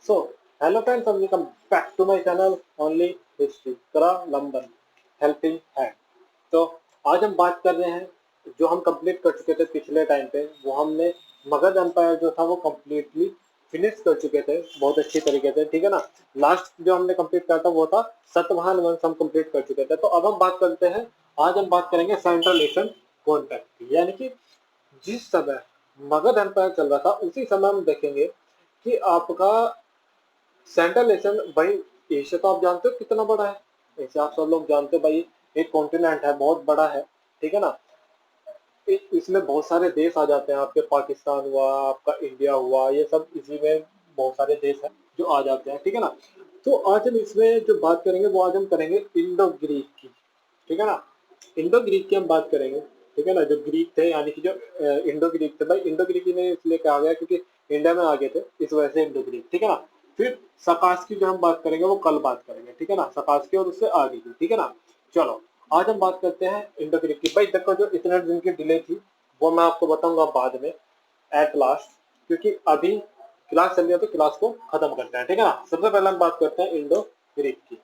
So, hello friends and welcome back to my channel Only History करा लंबन helping hand. तो आज हम बात कर रहे हैं जो हम कंप्लीट कर चुके थे पिछले टाइम पे, वो हमने मगध एम्पायर जो था वो कंप्लीटली फिनिश कर चुके थे बहुत अच्छी तरीके से, ठीक है ना। लास्ट जो हमने कंप्लीट करा था वो था सतवाहन वंश, हम कंप्लीट कर चुके थे। तो अब हम बात करते हैं, आज हम बात करेंगे सेंट्रल एशियन कॉन्टैक्ट की, यानी कि जिस समय मगध एम्पायर चल रहा था उसी समय हम देखेंगे कि आपका सेंट्रल एशियन भाई, एशिया तो आप जानते हो कितना बड़ा है। एशिया आप सब लोग जानते हो भाई, एक कॉन्टिनेंट है, बहुत बड़ा है, ठीक है ना। इसमें बहुत सारे देश आ जाते हैं, आपके पाकिस्तान हुआ, आपका इंडिया हुआ, ये सब इसी में बहुत सारे देश हैं जो आ जाते हैं, ठीक है ना। तो आज हम इसमें जो बात करेंगे वो आज हम करेंगे इंडो ग्रीक की, ठीक है ना। इंडो ग्रीक की हम बात करेंगे, ठीक है ना। जो ग्रीक थे यानी कि जो इंडो ग्रीक थे भाई, इंडो ग्रीक इन्हें इसलिए कहा गया क्योंकि इंडिया में आ गए थे, इस वजह से इंडो ग्रीक, ठीक है ना। फिर सकास की जो हम बात करेंगे वो कल बात करेंगे, ठीक है ना, सकास की और उससे आगे की, ठीक है ना। चलो आज हम बात करते हैं इंडो ग्रीक की। भाई देखो, जो इतने दिन की डिले थी वो मैं आपको बताऊंगा बाद में एट लास्ट, क्योंकि अभी क्लास चल रही है तो क्लास को खत्म करते हैं, ठीक है ना। सबसे पहले हम बात करते हैं इंडो ग्रीक की।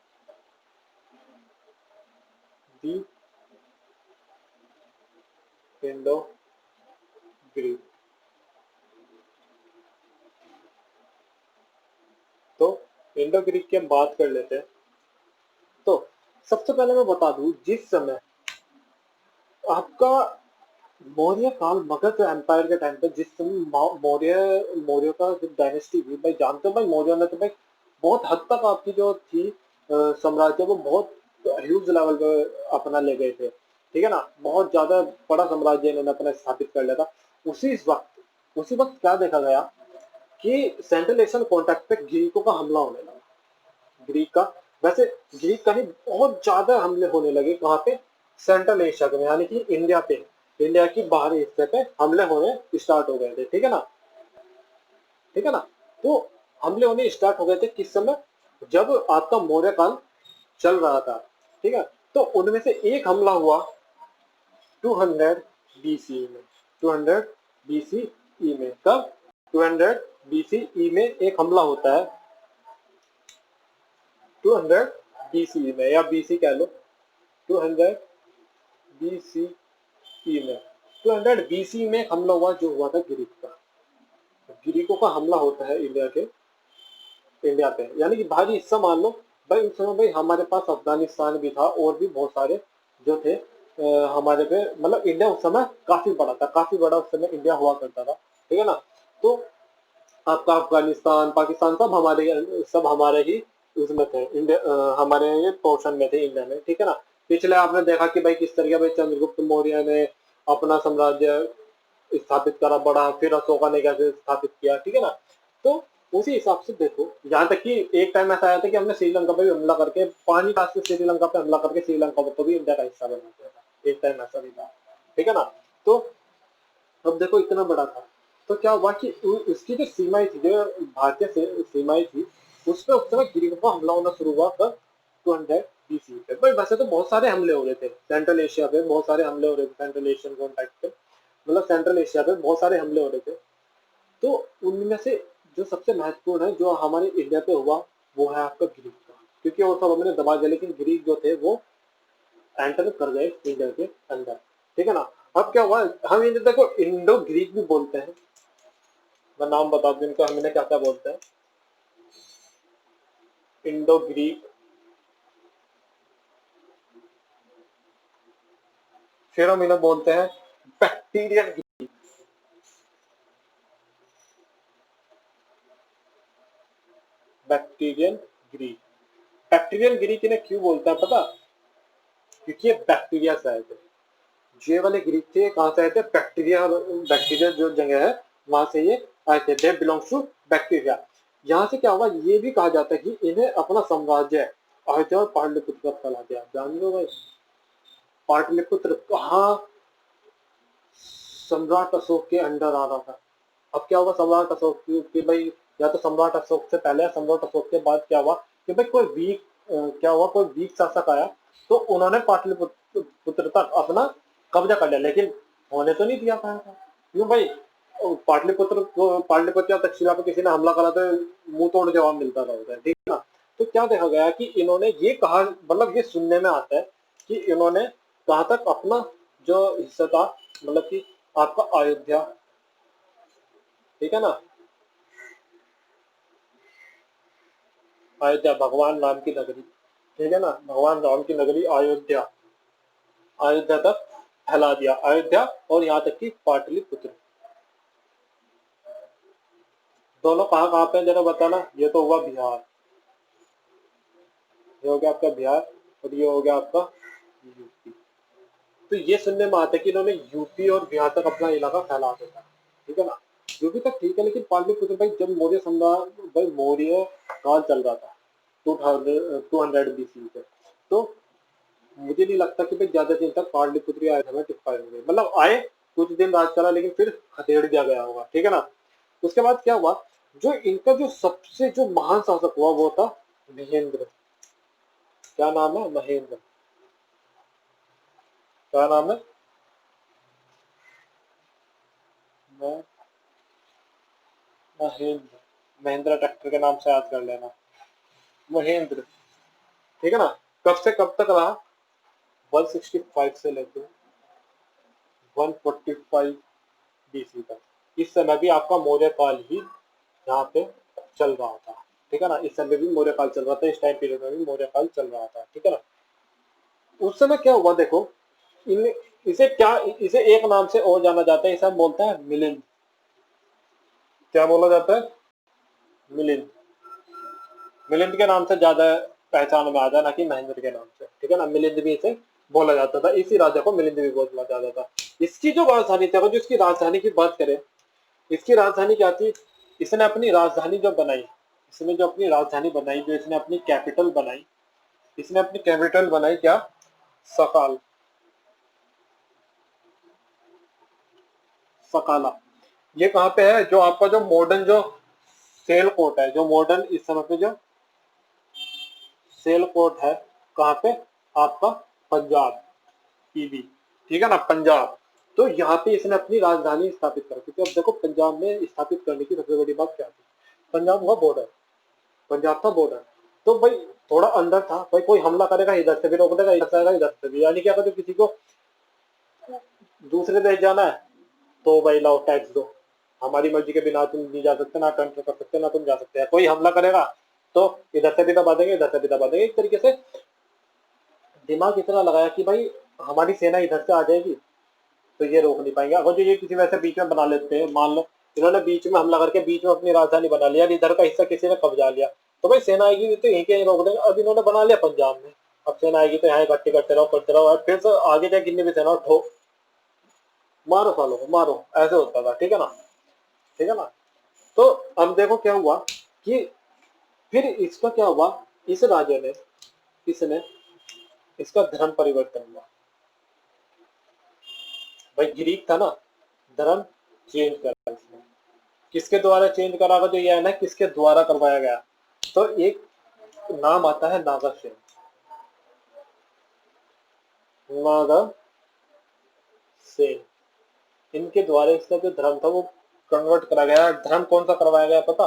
दी इंडो ग्रीक, तो इंडो ग्रीक की हम बात कर लेते हैं। तो सबसे पहले मैं बता दूं, जिस समय आपका मौर्य काल, मगध एम्पायर के टाइम पे, जिस समय मौर्य मौर्य का जो डायनेस्टी थी भाई, जानते हो भाई मौर्य ने तो भाई बहुत हद तक आपकी जो थी साम्राज्य वो बहुत ह्यूज लेवल पे अपना ले गए थे, ठीक है ना। बहुत ज्यादा बड़ा साम्राज्य इन्होंने अपना स्थापित कर लिया था। उसी वक्त क्या देखा गया कि सेंट्रल एशियन कॉन्टैक्ट पे ग्रीकों का हमला होने लगा। ग्रीक का, वैसे ग्रीक का ही बहुत ज्यादा हमले होने लगे, कहाँ पे, सेंट्रल एशिया में, यानी कि इंडिया पे, इंडिया की बाहरी हिस्से पे हमले होने स्टार्ट हो गए थे, ठीक है ना, ठीक है ना। तो हमले होने स्टार्ट हो गए थे किस समय, जब आपका मौर्य काल चल रहा था, ठीक है। तो उनमें से एक हमला हुआ 200 बीसी में, 200 बीसीई में, कब, 200 बीसीई में एक हमला होता है, 200 बीसीई में, या बीसी कह लो, 200 बीसीई में, 200 बीसी में हमला हुआ जो हुआ था ग्रीक का। ग्रीकों का हमला होता है इंडिया पे, यानी कि भारी हिस्सा मान लो भाई। उस समय भाई हमारे पास अफगानिस्तान भी था और भी बहुत सारे जो थे हमारे पे, मतलब इंडिया उस समय काफी बड़ा था, काफी बड़ा उस समय इंडिया हुआ करता था, ठीक है ना। तो आपका अफगानिस्तान, पाकिस्तान सब हमारे ही उसमें थे, इंडिया हमारे ये पोर्शन में थे इंडिया में, ठीक है ना। पिछले आपने देखा कि भाई किस तरीके भाई चंद्रगुप्त मौर्य ने अपना साम्राज्य स्थापित करा बड़ा, फिर अशोका ने कैसे स्थापित किया, ठीक है ना। तो उसी हिसाब से देखो, यहाँ तक कि एक टाइम ऐसा आया था कि हमने श्रीलंका पे भी हमला करके, पानी का से श्रीलंका पे हमला करके श्रीलंका को भी इंडिया का हिस्सा बना दिया था, एक टाइम ऐसा भी था, ठीक है ना। तो अब देखो इतना बड़ा था, तो क्या हुआ कि उसकी जो सीमाएं थी, जो भारतीय सीमाएं थी, उस पर उस समय ग्रीकों का हमला होना शुरू हुआ कब, 200 बीसी पे। भाई वैसे तो बहुत सारे हमले हो रहे थे सेंट्रल एशिया पे, बहुत सारे हमले हो रहे थे सेंट्रल एशियन कॉन्टैक्ट पे, मतलब सेंट्रल एशिया पे बहुत सारे हमले हो रहे थे। तो उनमें से जो सबसे महत्वपूर्ण है जो हमारे इंडिया पे हुआ, वो है आपका ग्रीक का, क्योंकि और सब हमने दबा दिया, लेकिन ग्रीक जो थे वो एंटर कर गए इंडिया के अंदर, ठीक है ना। अब क्या हुआ, हम इंडिया को इंडो ग्रीक भी बोलते हैं। मैं नाम बता दूं इनका, हम इन्हें क्या क्या बोलते हैं, इंडो ग्रीक, फिर हम इन्हें बोलते हैं Bactrian, Bactrian Greek. Bactrian Greek इन्हें क्यों बोलता है पता, क्योंकि ये बैक्टीरिया से आए थे। ये वाले ग्रीक थे कहाँ से आए थे, बैक्टीरिया, बैक्टीरिया जो जगह है वहां से ये आए थे, दे बिलोंग्स टू बैक्टीरिया। यहाँ से क्या हुआ, ये भी कहा जाता है कि इन्हें अपना साम्राज्य अयोध्या और पाटलिपुत्र पर फैला दिया। जान लो भाई, पाटलिपुत्र कहाँ, सम्राट अशोक के अंडर आ रहा था। अब क्या हुआ, सम्राट अशोक की भाई, या तो सम्राट अशोक से पहले या सम्राट अशोक के बाद क्या हुआ कि भाई कोई वीक, क्या हुआ, कोई वीक शासक आया, तो उन्होंने पाटलिपुत्र तक अपना कब्जा कर लिया, लेकिन होने तो नहीं दिया था। क्यों भाई, पाटलिपुत्र या तक्षशिला पे किसी ने हमला करा तो मुंह तोड़ जवाब मिलता था उसे, ठीक है ना। तो क्या देखा गया कि इन्होंने ये कहा, मतलब ये सुनने में आता है कि इन्होंने कहाँ तक अपना जो हिस्सा था, मतलब कि आपका अयोध्या, ठीक है ना, अयोध्या भगवान राम की नगरी, ठीक है ना, भगवान राम की नगरी अयोध्या, अयोध्या तक फैला दिया, अयोध्या और यहाँ तक कि पाटलिपुत्र, दोनों कहाँ कहाँ पे जरा बताना। ये तो हुआ बिहार, ये हो गया आपका बिहार, और ये हो गया आपका यूपी। तो ये सुनने में आता है कि इन्होंने यूपी और बिहार तक अपना इलाका फैला दिया, ठीक है ना। यूपी तक ठीक है, लेकिन पाटलिपुत्र भाई जब मौर्य सम्राट, भाई मौर्य काल चल रहा था 200 BC से, तो मुझे नहीं लगता कि भाई ज्यादा दिन तक पाटलिपुत्र आए थे टिक पाए होंगे, मतलब आए, कुछ दिन राज चला, लेकिन फिर खदेड़ दिया गया होगा, ठीक है ना। उसके बाद क्या हुआ, जो इनका जो सबसे जो महान शासक हुआ वो था महेंद्र, क्या नाम है, महेंद्र, क्या नाम है, महेंद्र, महेंद्र ट्रैक्टर के नाम से याद कर लेना, महेंद्र, ठीक है ना। कब से कब तक रहा, 165 से लेकर 145 BC तक, इस समय भी आपका मौर्य काल ही यहाँ पे चल रहा था, ठीक है ना। इस समय भी मौर्य काल चल रहा था, इस टाइम पीरियड में भी मौर्य काल चल रहा था, ठीक है ना। उस समय क्या हुआ देखो, इन इसे क्या, इसे एक नाम से और जाना जाता है, इसे हम बोलते हैं मिलिंद, क्या बोला जाता है, मिलिंद, मिलिंद के नाम से ज्यादा पहचान में आ जाए, ना कि महेंद्र के नाम से, ठीक है ना। मिलिंद भी इसे बोला जाता था, इसी राजा को मिलिंद भी बोला जाता था। इसकी जो राजधानी थी, अगर जो इसकी राजधानी की बात करें, इसकी राजधानी क्या थी, इसने अपनी राजधानी जो बनाई, इसने जो अपनी राजधानी बनाई, जो इसने अपनी कैपिटल बनाई, इसने अपनी कैपिटल बनाई क्या, सकाल, सकाला। ये कहाँ पे है, जो आपका जो मॉडर्न जो सेल कोट है, जो मॉडर्न इस समय पे जो सेल कोट है, कहाँ पे, आपका पंजाब, पीबी, ठीक है ना, पंजाब। तो यहाँ पे इसने अपनी राजधानी स्थापित कर दी थी। अब देखो पंजाब में स्थापित करने की सबसे बड़ी बात क्या थी, पंजाब हुआ बॉर्डर, पंजाब था बॉर्डर, तो भाई थोड़ा अंदर था, भाई कोई हमला करेगा इधर से भी रोक देगा, इधर से आएगा इधर से भी, यानी क्या, अगर किसी को दूसरे देश जाना है तो भाई लाओ टैक्स दो, हमारी मर्जी के बिना तुम नहीं जा सकते, ना कंट्रोल कर सकते, ना तुम जा सकते हैं। कोई हमला करेगा तो इधर से भी दबा देंगे, इधर से भी दबा देंगे, एक तरीके से दिमाग इतना लगाया कि भाई हमारी सेना इधर से आ जाएगी तो ये रोक नहीं पाएंगे। अगर जो ये किसी वैसे बीच में बना लेते हैं, मान लो इन्होंने बीच में हमला करके बीच में अपनी राजधानी बना लिया, इधर का हिस्सा किसी ने कब्जा लिया, तो भाई सेना आएगी तो यहीं कहीं रोक देंगे। अब इन्होंने बना लिया पंजाब में, अब सेना आएगी तो यहाँ इकट्ठी करते रहो, करते रहो, और फिर से आगे जाए कितनी भी सेना ठो मारो सालों को मारो, ऐसे होता था, ठीक है ना, ठीक है ना। तो अब देखो क्या हुआ कि फिर इसका क्या हुआ, इस राजा ने, इसने, इसका धर्म परिवर्तन हुआ, भाई ग्रीक था ना, धर्म चेंज करा इसने, किसके द्वारा चेंज करा, जो ये है ना, किसके द्वारा करवाया गया, तो एक नाम आता है नागासेन, नागासेन, इनके द्वारा इसका जो धर्म था वो कन्वर्ट करा गया। धर्म कौन सा करवाया गया पता,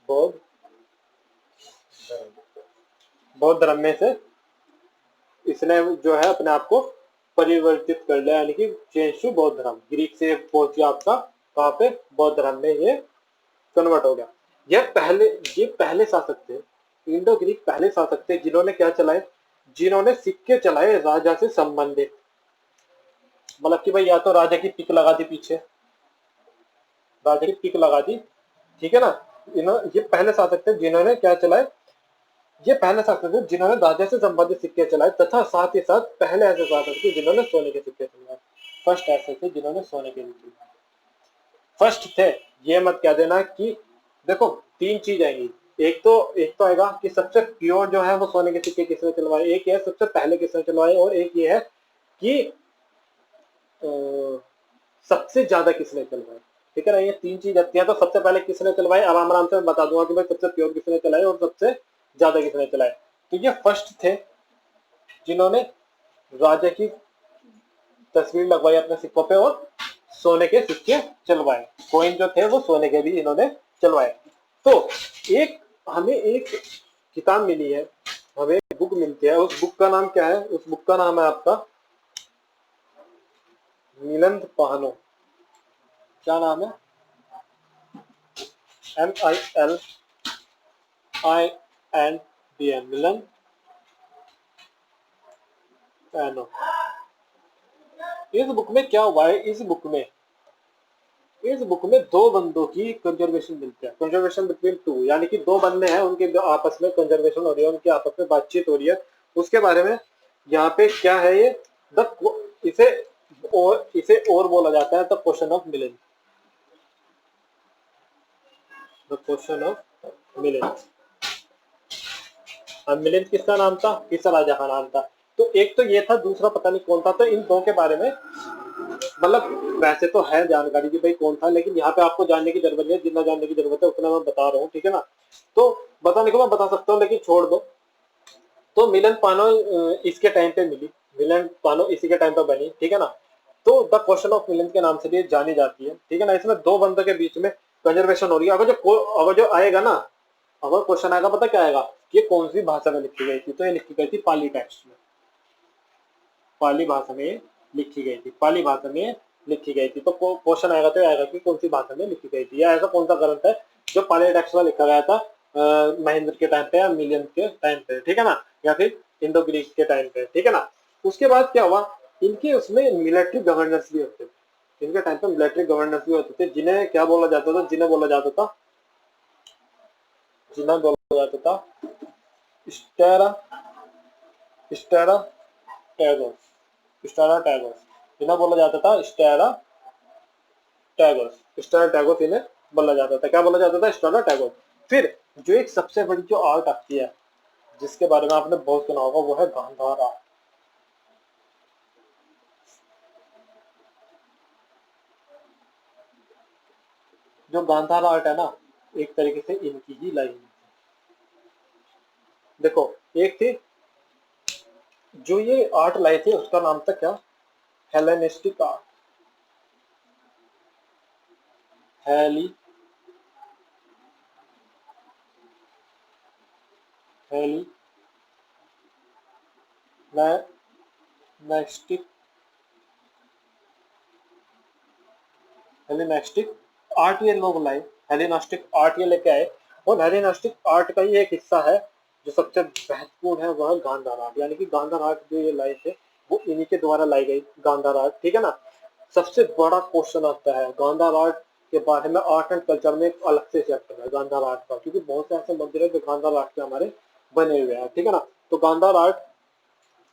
बौद्ध धर्म, बौद्ध धर्म में से इसने जो है अपने आप को परिवर्तित कर लिया, यानी कि चेंज टू बौद्ध धर्म, ग्रीक से पहुंच गया आपका कहाँ पे, बौद्ध धर्म में ये कन्वर्ट हो गया। ये पहले शासक थे, इंडो ग्रीक पहले शासक थे जिन्होंने क्या चलाए, जिन्होंने सिक्के चलाए राजा से संबंधित, मतलब कि भाई या तो राजा की पिक लगा दी पीछे, राजा की पिक लगा दी, ठीक है ना। ये पहले शासक थे जिन्होंने क्या चलाए, ये पहले शासक थे जिन्होंने राजा से संबंधित सिक्के चलाए, तथा साथ ही साथ पहले ऐसे शासक थे जिन्होंने सोने के सिक्के चलाए, फर्स्ट ऐसे थे जिन्होंने सोने के सिक्के, फर्स्ट थे। ये मत कह देना कि देखो तीन चीज आएंगी, एक तो आएगा कि सबसे प्योर जो है वो सोने के सिक्के किसने चलवाए, एक है सबसे पहले किसने चलवाए, और एक ये है कि सबसे ज्यादा किसने चलवाए, ठीक है ना। ये तीन चीज आती है, तो सबसे पहले किसने चलवाए आराम आराम से बता दूंगा कि भाई सबसे प्योर किसने चलाए और सबसे ज्यादा किसने चलाए। तो ये फर्स्ट थे जिन्होंने राजा की तस्वीर लगवाई अपने सिक्कों पे और सोने के सिक्के चलवाए, कॉइन जो थे वो सोने के भी इन्होंने चलवाए। तो एक हमें एक किताब मिली है, हमें एक बुक मिलती है, उस बुक का नाम क्या है? उस बुक का नाम है आपका मिलिंद पानो। क्या नाम है? MILIND, मिलिंद पानो। इस बुक में क्या हुआ है? इस बुक में दो बंदों की कंजर्वेशन मिलती है, कंजर्वेशन बिटवीन टू, यानी कि दो बंदे हैं, उनके आपस में कंजर्वेशन हो रही है, उनकी आपस में बातचीत हो रही है। उसके बारे में यहाँ पे क्या है ये द इसे इसे और बोला जाता है the question of Milind, the question of Milind. अब मिलिंद किसका नाम था? किस राजा का नाम था? तो एक तो ये था, दूसरा पता नहीं कौन था। तो इन दो के बारे में मतलब वैसे तो है जानकारी कि भाई कौन था, लेकिन यहाँ पे आपको जानने की जरूरत है, जितना जानने की जरूरत है उतना मैं बता रहा हूँ, ठीक है ना? तो बताने को मैं बता सकता हूँ, लेकिन छोड़ दो। तो मिलन पानो इसके टाइम पे मिली, मिलन पानो इसी के टाइम पे बनी, ठीक है ना? तो द क्वेश्चन ऑफ मिलन के नाम से भी जानी जाती है, ठीक है ना? इसमें दो बंदों के बीच में कंजर्वेशन हो रही है। अगर जो आएगा ना, अगर क्वेश्चन आएगा, पता क्या आएगा? ये कौन सी भाषा में लिखी गई थी? तो ये लिखी गई थी पाली टेक्स्ट में, पाली भाषा में लिखी गई थी, पाली भाषा में लिखी गई थी। तो क्वेश्चन आएगा तो आएगा कि कौन सी भाषा में लिखी गई थी, या ऐसा कौन सा ग्रंथ है जो पाली टेक्स्ट में लिखा गया था महेंद्र के टाइम पे या मिलियन के टाइम पे, ठीक है ना? या फिर इंडो ग्रीक के टाइम पे, ठीक है ना? उसके बाद क्या हुआ? इनके उसमें मिलिट्री गवर्नर्स भी होते थे, इनके टाइम पे मिलिट्री गवर्नर्स भी होते थे, जिन्हें क्या बोला जाता था? जिन्हें बोला जाता था स्टेरा स्टेरा टैगोर, स्टेरा टैगोर। इन्हें बोला जाता था स्टेरा टैगोर, स्टेरा टैगोर इन्हें बोला जाता था। क्या बोला जाता था? स्टेरा टैगोर। फिर जो एक सबसे बड़ी जो आर्ट आती है, जिसके बारे में आपने बहुत सुना होगा, वो है गांधार आर्ट। जो गांधार आर्ट है ना, एक तरीके से इनकी ही लाइन। देखो, एक थी जो ये आर्ट लाई थी, उसका नाम था क्या? हेलेनिस्टिक आर्ट, हेली हेली नेस्टिक हेलेनिस्टिक आर्ट ये लोग लाए, हेलेनिस्टिक आर्ट ये लेके आए। और हेलेनिस्टिक आर्ट का ही एक हिस्सा है जो सबसे महत्वपूर्ण है, वह है गांधार आर्ट। यानी कि गांधार आर्ट जो ये लाए थे, वो इन्हीं के द्वारा लाई गई गांधार आर्ट, ठीक है ना? सबसे बड़ा क्वेश्चन आता है गांधार आर्ट के बारे में, आर्ट एंड कल्चर में एक अलग से चैप्टर है गांधार आर्ट का, क्योंकि बहुत से ऐसे मंदिर है जो गांधार आर्ट के हमारे बने हुए हैं, ठीक है ना? तो गांधार आर्ट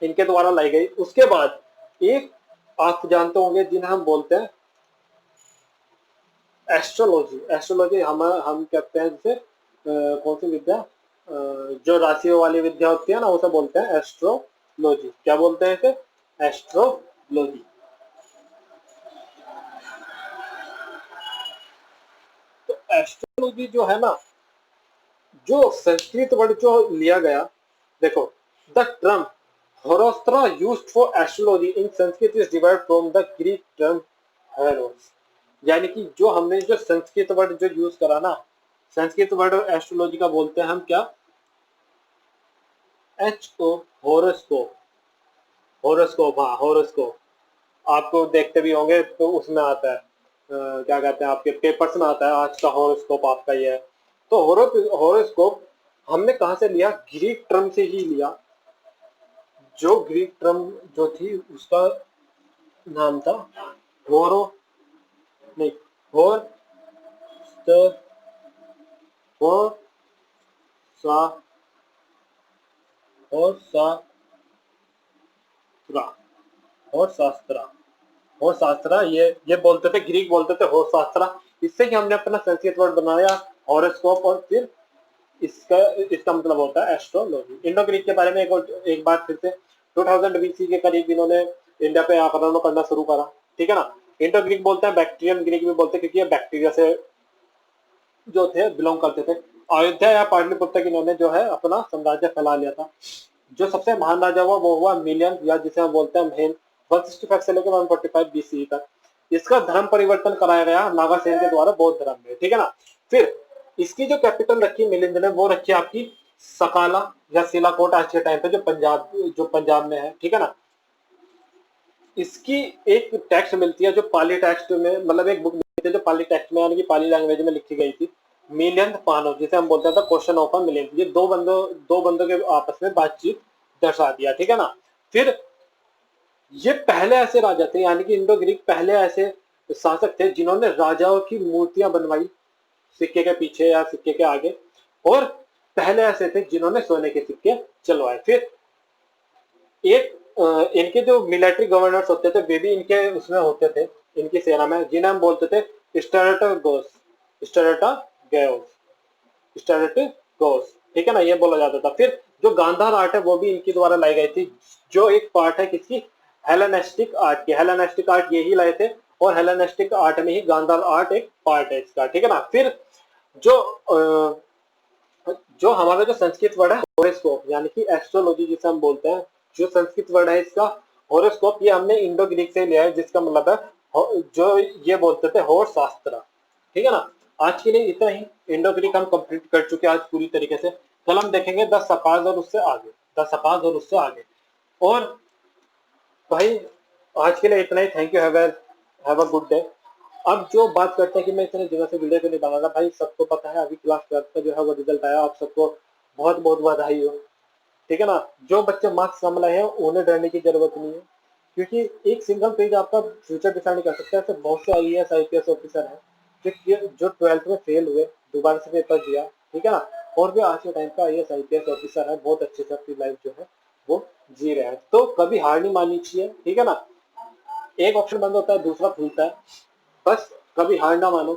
इनके द्वारा लाई गई। उसके बाद एक आप जानते होंगे जिन्हें हम बोलते हैं एस्ट्रोलॉजी। एस्ट्रोलॉजी हम कहते हैं जैसे कौन सी विद्या, जो राशियों वाली विद्या होती है ना, उसे बोलते हैं एस्ट्रोलॉजी। क्या बोलते हैं इसे? एस्ट्रोलॉजी। तो एस्ट्रोलॉजी जो है ना, जो संस्कृत वर्ड जो लिया गया, देखो, द टर्म होरोस्ट्रा used for astrology in Sanskrit is derived from the Greek term horos. यानी कि जो हमने जो संस्कृत वर्ड जो यूज करा ना, संस्कृत वर्ड एस्ट्रोलॉजी का बोलते हैं हम क्या? HO, horoscope. होरोस्कोप, हाँ होरोस्कोप। आपको देखते भी होंगे तो उसमें आता है क्या कहते हैं, आपके पेपर्स में आता है आज का होरोस्कोप आपका ये है। तो होरोस्कोप हमने कहा से लिया? ग्रीक टर्म से ही लिया। जो ग्रीक टर्म जो थी उसका नाम था होरो, नहीं, होर हो सा और शास्त्रा, और शास्त्रा, और शास्त्रा, ये बोलते थे, ग्रीक बोलते थे हो शास्त्रा। इससे ही हमने अपना संस्कृत वर्ड बनाया हॉरोस्कोप, और फिर इसका इसका मतलब होता है एस्ट्रोलॉजी। इंडो ग्रीक के बारे में एक बार फिर से 2000 BC के करीब इन्होंने इंडिया पे आक्रमण करना शुरू करा, ठीक है ना? इंडो ग्रीक बोलते हैं, बैक्टीरियन ग्रीक भी बोलते हैं, क्योंकि ये बैक्टीरिया से जो थे बिलोंग करते थे। अयोध्या या पाटलिपुत्र तक इन्होंने जो है अपना साम्राज्य फैला लिया था। जो सबसे महान राजा हुआ वो हुआ मिलियन, या जिसे हम बोलते हैं महेन, 165 से लेकर 145 बीसी तक। इसका धर्म परिवर्तन कराया गया नागासेन के द्वारा बौद्ध धर्म में, ठीक है ना। फिर इसकी जो कैपिटल रखी मिलिंद ने, वो रखी आपकी सकाला या सिलाकोट आज के टाइम पे, जो पंजाब में है, ठीक है ना। इसकी एक टेक्स्ट मिलती है जो पाली टेक्स्ट में, मतलब एक बुक मिलती है जो पाली टेक्स्ट में यानी कि पाली लैंग्वेज में लिखी गई थी, मिलियन पानो, जिसे हम बोलते थे क्वेश्चन ऑफ अ मिलियन। ये दो बंदों के आपस में बातचीत दर्शा दिया, ठीक है ना। फिर ये पहले ऐसे राजा थे, यानी कि इंडो ग्रीक पहले ऐसे शासक थे जिन्होंने राजाओं की मूर्तियां बनवाई सिक्के के पीछे या सिक्के के आगे, और पहले ऐसे थे जिन्होंने सोने के सिक्के चलवाए। फिर एक इनके जो मिलिट्री गवर्नर्स होते थे वे भी इनके उसमें होते थे, इनकी सेना में, जिन्हें हम बोलते थे स्टेरेटागोस, स्टेरेटागोस, स्टेरेटागोस, ठीक है ना, ये बोला जाता था। फिर जो गांधार आर्ट है वो भी इनके द्वारा लाई गई थी, जो एक पार्ट है किसकी, हेलेनिस्टिक आर्ट की। हेलेनिस्टिक आर्ट यही लाए थे, और हेलेनिस्टिक आर्ट में ही गांधार आर्ट एक पार्ट है इसका, ठीक है ना। फिर जो जो हमारा जो संस्कृत वर्ड है होरोस्कोप, यानी कि एस्ट्रोलॉजी जिसे हम बोलते हैं, जो संस्कृत वर्ड है इसका होरोस्कोप, ये हमने इंडो ग्रीक से लिया है, जिसका मतलब है जो ये बोलते थे होर शास्त्र, ठीक है ना। आज के लिए इतना ही, इंडो ग्रीक हम कंप्लीट कर चुके हैं आज पूरी तरीके से। कल हम देखेंगे 10 सकाज और उससे आगे, 10 सकाज और उससे आगे। और भाई आज के लिए इतना ही, thank you, have a good day. अब जो बात करते हैं कि मैं इतने दिनों से वीडियो क्यों नहीं बना रहा, भाई सबको पता है अभी क्लास 12 का जो है वो रिजल्ट आया, आप सबको बहुत बहुत बधाई हो, ठीक है ना। जो बच्चे मार्क्स कम लाए हैं उन्हें डरने की जरूरत नहीं है, क्योंकि एक सिंगल पेज आपका फ्यूचर डिसाइड नहीं कर सकता है। ऐसे बहुत से आईएएस आईपीएस ऑफिसर हैं जो 12th में फेल हुए, दोबारा से पेपर दिया, ठीक है ना, और भी आज के टाइम पे आईएएस आईपीएस ऑफिसर है, बहुत अच्छे से अपनी लाइफ जो है वो जी रहे हैं। तो कभी हार नहीं माननी चाहिए, ठीक है ना। एक ऑप्शन बंद होता है दूसरा खुलता है, बस कभी हार ना मानो,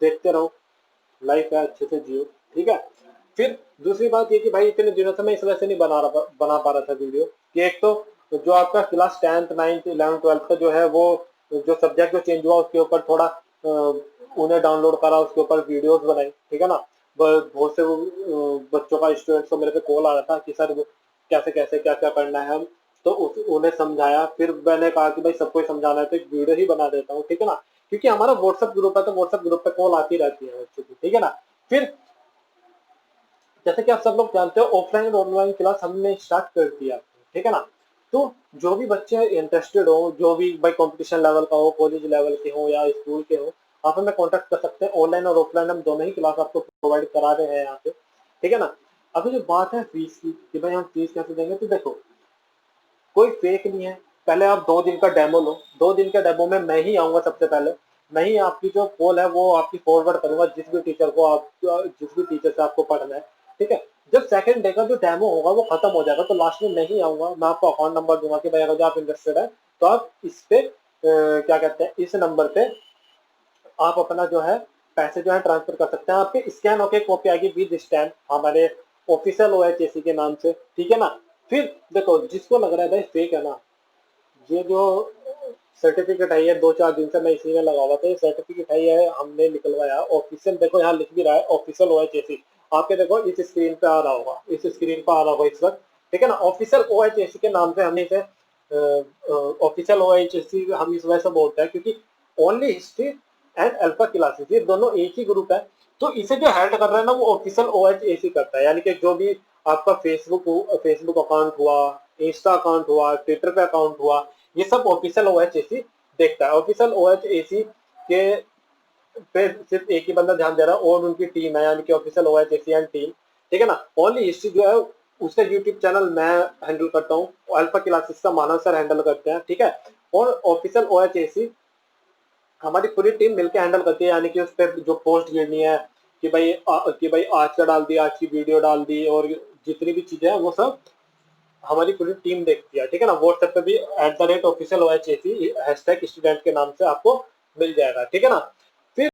देखते रहो, लाइफ है अच्छे से जियो, ठीक है। फिर दूसरी बात ये कि भाई इतने दिनों से मैं इस वजह से नहीं बना पा रहा था वीडियो, कि एक तो जो आपका class 10th 9th 11th 12th का जो है वो जो सब्जेक्ट जो चेंज हुआ उसके ऊपर थोड़ा उन्हें डाउनलोड करा, उसके ऊपर वीडियोस बनाई, ठीक है ना। बहुत से बच्चों का, स्टूडेंट्स को मेरे पे कॉल आ रहा था कि सर कैसे कैसे क्या क्या करना है हम, तो उन्हें समझाया। फिर मैंने कहा कि भाई सबको समझाना है तो एक वीडियो ही बना देता हूँ, ठीक है ना, क्योंकि हमारा व्हाट्सएप ग्रुप है तो व्हाट्सएप ग्रुप पे कॉल आती रहती है बच्चों की, ठीक है ना। फिर जैसे कि आप सब लोग जानते हो ऑफलाइन और ऑनलाइन क्लास हमने स्टार्ट कर दिया, ठीक है ना। तो जो भी बच्चे इंटरेस्टेड हो, जो भी भाई कंपटीशन लेवल का हो, कॉलेज लेवल के हो या स्कूल के हो, आप हमें कांटेक्ट कर सकते हैं। ऑनलाइन और ऑफलाइन हम दोनों ही क्लास आपको प्रोवाइड करा रहे हैं यहाँ पे, ठीक है ना। अभी जो बात है फीस की कि भाई हम फीस कैसे देंगे, तो देखो कोई फेक नहीं है। पहले आप 2 दिन का डेमो लो, 2 दिन के डेमो में मैं ही आऊंगा सबसे पहले, मैं ही आपकी जो कॉल है वो आपकी फॉरवर्ड करूंगा जिस भी टीचर को, आप जिस भी टीचर से आपको पढ़ना है, ठीक है। जब सेकंड डे का जो डेमो होगा वो खत्म हो जाएगा तो लास्ट में मैं ही आऊंगा, मैं आपको अकाउंट नंबर दूंगा कि भाई अगर जो आप इंटरेस्टेड है तो आप इस पे क्या कहते हैं, इस नंबर पे आप अपना जो है पैसे जो है ट्रांसफर कर सकते हैं। आपके स्कैन होके कॉपी आएगी विद स्टैम्प हमारे ऑफिशियल ओएचएसी के नाम से, ठीक है ना। फिर देखो जिसको लग रहा है भाई फेक है ना, ये जो सर्टिफिकेट है ये 2-4 दिन से मैं इसी में लगा हुआ था, ये सर्टिफिकेट है ये हमने निकलवाया ऑफिशियल, देखो यहाँ लिख भी रहा है ऑफिशियल ओएचएसी, आपके देखो इस स्क्रीन पे आ रहा होगा, इस स्क्रीन पे आ रहा होगा इस वक्त, ठीक है ना। ऑफिशियल ओएचएसी के नाम से हमने इसे ऑफिशियल ओएचएसी हम इस वजह से बोलते हैं क्योंकि only history and alpha classes ये दोनों एक ही ग्रुप है। तो इसे जो हेल्ड कर रहा है ना वो ऑफिशियल ओएचएसी करता है, यानी कि जो भी आपका फेसबुक अकाउंट हुआ, इंस्टा अकाउंट हुआ, ट्विटर पे अकाउंट हुआ, ये सब ऑफिशियल ओएचएसी देखता है। ऑफिशियल ओएचएसी के पे सिर्फ एक ही बंदा ध्यान दे रहा है और उनकी टीम है, यानी कि ऑफिशियल ओएचएसी एंड टीम, ठीक है ना। ओनली हिस्ट्री जो है उसका यूट्यूब चैनल मैं हैंडल करता हूँ, अल्फा क्लासेस का मानव सर हैंडल करते हैं, ठीक है। और ऑफिशियल ओएचएसी हमारी पूरी टीम मिलकर हैंडल करती है, यानी कि उस पर जो पोस्ट गिरनी है कि भाई आज का डाल दिया, आज की वीडियो डाल दी, और जितनी भी चीजें हैं वो सब हमारी पूरी टीम देखती है, ठीक है ना। व्हाट्सएप पे भी @ऑफिशियल ओएचएसी हैशटैग स्टूडेंट के नाम से आपको मिल जाएगा, ठीक है ना। फिर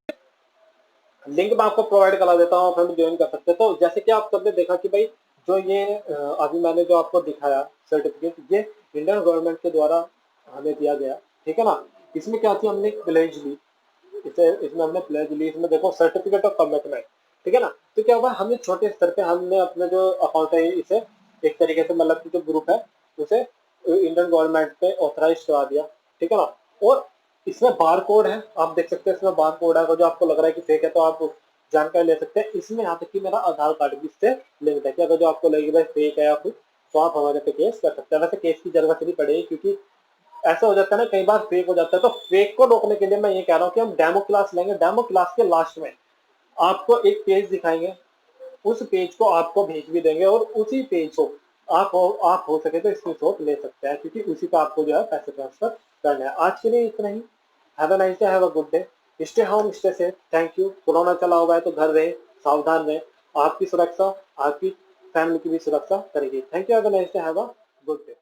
लिंक मैं आपको प्रोवाइड करा देता हूँ, आप हमें ज्वाइन कर सकते हैं। तो जैसे कि आप सबने देखा कि भाई जो ये अभी मैंने जो आपको दिखाया सर्टिफिकेट, ये इंडियन गवर्नमेंट के द्वारा हमें दिया गया, ठीक है ना। इसमें क्या थी, हमने एक प्लेज ली, इसे इसमें हमने प्लेज ली, इसमें देखो सर्टिफिकेट ऑफ कमिटमेंट, ठीक है ना। तो क्या हुआ, हमने छोटे स्तर पे हमने अपने जो अकाउंट है इसे एक तरीके से मतलब कि जो ग्रुप है उसे इंडियन गवर्नमेंट ने ऑथराइज करा दिया, ठीक है ना। और इसमें बार कोड है, आप देख सकते हैं इसमें बार कोड है, अगर जो आपको लग रहा है कि फेक है तो आप जानकारी ले सकते हैं। इसमें यहाँ तक कि मेरा आधार कार्ड भी इससे लिंक्ड है, कि अगर जो आपको लगे भाई फेक है या कुछ, तो आप हमारे पे केस कर सकते हैं। वैसे केस की जरूरत नहीं पड़ेगी, क्योंकि ऐसा हो जाता है ना कई बार फेक हो जाता है। तो फेक को रोकने के लिए मैं ये कह रहा हूँ कि हम डेमो क्लास लेंगे, डेमो क्लास के लास्ट में आपको एक पेज दिखाएंगे, उस पेज को आपको भेज भी देंगे, और उसी पेज को आप हो सके तो स्क्रीनशॉट ले सकते हैं, क्योंकि उसी पे आपको जो है पैसे ट्रांसफर करना है। आज के लिए इतना ही। Have a nice day, have a good day, stay home, stay safe, thank you. Corona चला हुआ है तो घर रहे, सावधान रहे, आपकी सुरक्षा आपकी फैमिली की भी सुरक्षा करेगी। Thank you, have a nice day, have a good day.